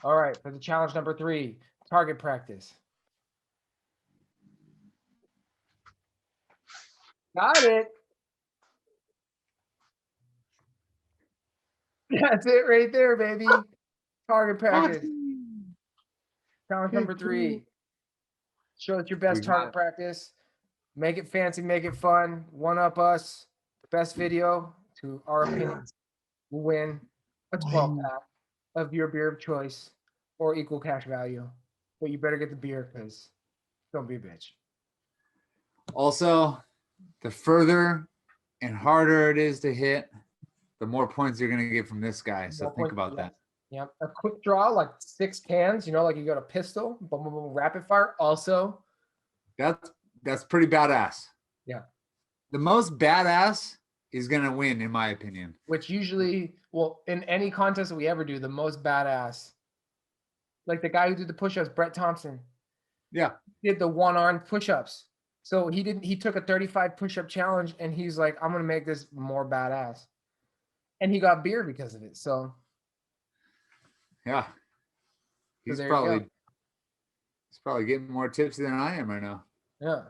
All right, for the challenge number 3, target practice. Got it. That's it right there, baby. Target practice. Challenge number 3. Show us your We best got target it. practice. Make it fancy, make it fun. One up us. Best video, to our opinions, will win a 12-pack of your beer of choice or equal cash value. But you better get the beer because don't be a bitch. Also, the further and harder it is to hit, the more points you're going to get from this guy. So More think points, about yes. that. Yep. A quick draw, like 6 cans, like you got a pistol, boom, boom, boom, rapid fire. Also, That's pretty badass. yeah. The most badass is going to win, in my opinion. Which usually, well, in any contest that we ever do, the most badass, like the guy who did the push-ups, Brett Thompson, Yeah. did the one-armed push-ups. So he took a 35 push-up challenge and he's like, I'm gonna make this more badass. And he got beer because of it. So Yeah. He's there you go. probably getting more tipsy than I am right now. Yeah.